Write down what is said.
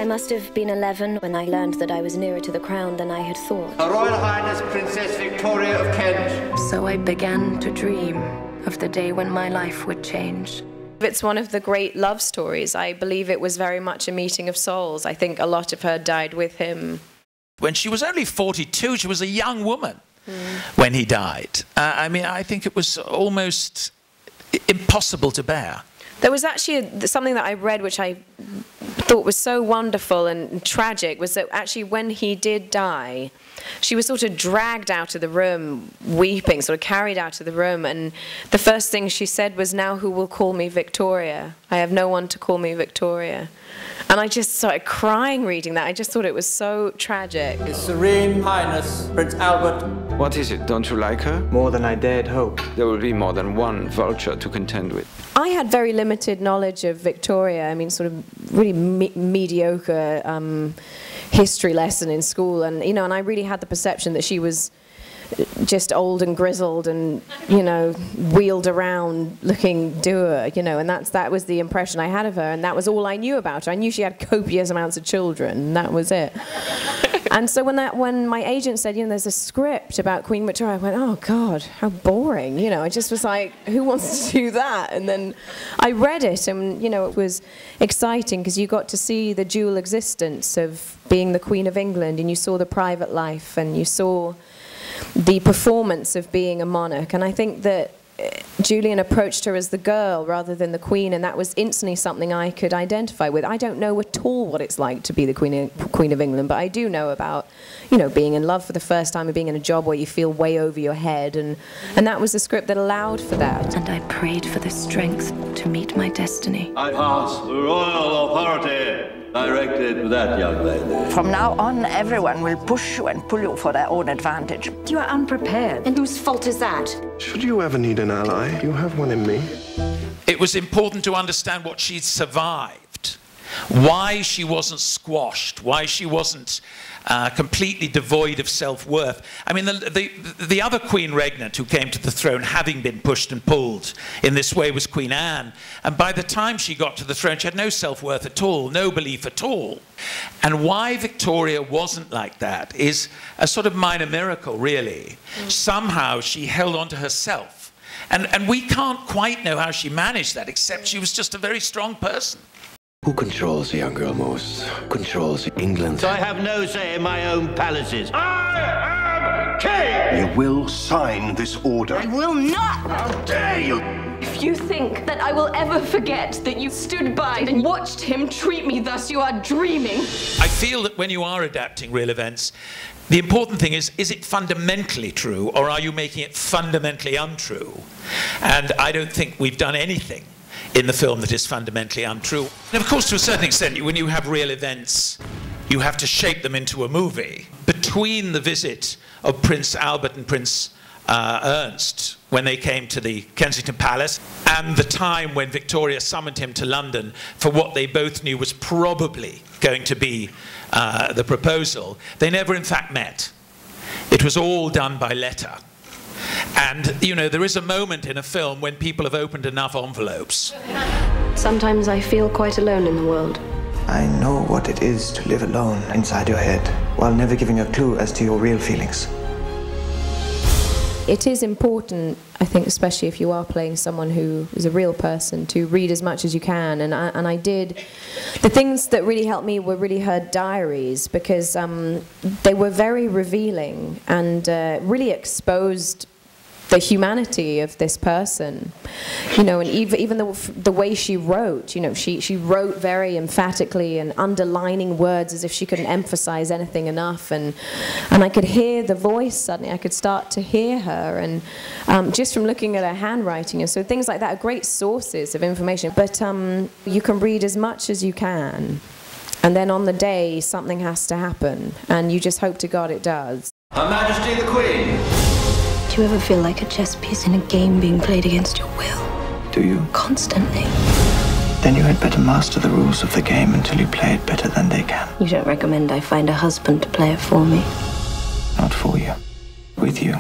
I must have been 11 when I learned that I was nearer to the crown than I had thought. Her Royal Highness Princess Victoria of Kent. So I began to dream of the day when my life would change. It's one of the great love stories. I believe it was very much a meeting of souls. I think a lot of her died with him. When she was only 42, she was a young woman when he died. I mean, I think it was almost impossible to bear. There was actually something that I read which I thought was so wonderful and tragic, was that actually when he did die, she was sort of dragged out of the room, weeping, sort of carried out of the room, and the first thing she said was, "Now who will call me Victoria? I have no one to call me Victoria." And I just started crying reading that. I just thought it was so tragic. His Serene Highness, Prince Albert. What is it? Don't you like her? More than I dared hope. There will be more than one vulture to contend with. I had very limited knowledge of Victoria. I mean, sort of really mediocre history lesson in school, and you know, and I really had the perception that she was just old and grizzled and, you know, wheeled around looking dour, you know, and that was the impression I had of her, and that was all I knew about her. I knew she had copious amounts of children, and that was it. And so when my agent said, you know, there's a script about Queen Victoria, I went, oh God, how boring, you know. I just was like, who wants to do that? And then I read it, and you know, it was exciting because you got to see the dual existence of being the Queen of England, and you saw the private life, and you saw the performance of being a monarch. And I think that Julian approached her as the girl rather than the queen, and that was instantly something I could identify with. I don't know at all what it's like to be the Queen of England, but I do know about, you know, being in love for the first time and being in a job where you feel way over your head, and that was the script that allowed for that. And I prayed for the strength to meet my destiny. I pass the royal authority directed to that young lady. From now on, everyone will push you and pull you for their own advantage. You are unprepared. And whose fault is that? Should you ever need an ally, you have one in me. It was important to understand what she'd survived, why she wasn't squashed, why she wasn't completely devoid of self-worth. I mean, the other queen regnant who came to the throne, having been pushed and pulled in this way, was Queen Anne. And by the time she got to the throne, she had no self-worth at all, no belief at all. And why Victoria wasn't like that is a sort of minor miracle, really. Somehow she held on to herself. And we can't quite know how she managed that, except she was just a very strong person. Who controls the young girl most? Controls England. So I have no say in my own palaces. I am king! You will sign this order. I will not! How dare you! If you think that I will ever forget that you stood by and watched him treat me thus, you are dreaming. I feel that when you are adapting real events, the important thing is it fundamentally true, or are you making it fundamentally untrue? And I don't think we've done anything in the film that is fundamentally untrue. And of course, to a certain extent, when you have real events, you have to shape them into a movie. Between the visit of Prince Albert and Prince Ernst, when they came to the Kensington Palace, and the time when Victoria summoned him to London for what they both knew was probably going to be the proposal, they never in fact met. It was all done by letter. And, you know, there is a moment in a film when people have opened enough envelopes. Sometimes I feel quite alone in the world. I know what it is to live alone inside your head, while never giving a clue as to your real feelings. It is important, I think, especially if you are playing someone who is a real person, to read as much as you can. And I did. The things that really helped me were really her diaries, because they were very revealing and really exposed the humanity of this person, you know, and even the way she wrote, you know, she wrote very emphatically and underlining words as if she couldn't emphasize anything enough, and I could hear the voice suddenly. I could start to hear her, and just from looking at her handwriting, and so things like that are great sources of information. But you can read as much as you can, and then on the day something has to happen, and you just hope to God it does. Her Majesty the Queen. Do you ever feel like a chess piece in a game being played against your will? Do you? Constantly. Then you had better master the rules of the game until you play it better than they can. You don't recommend I find a husband to play it for me? Not for you. With you.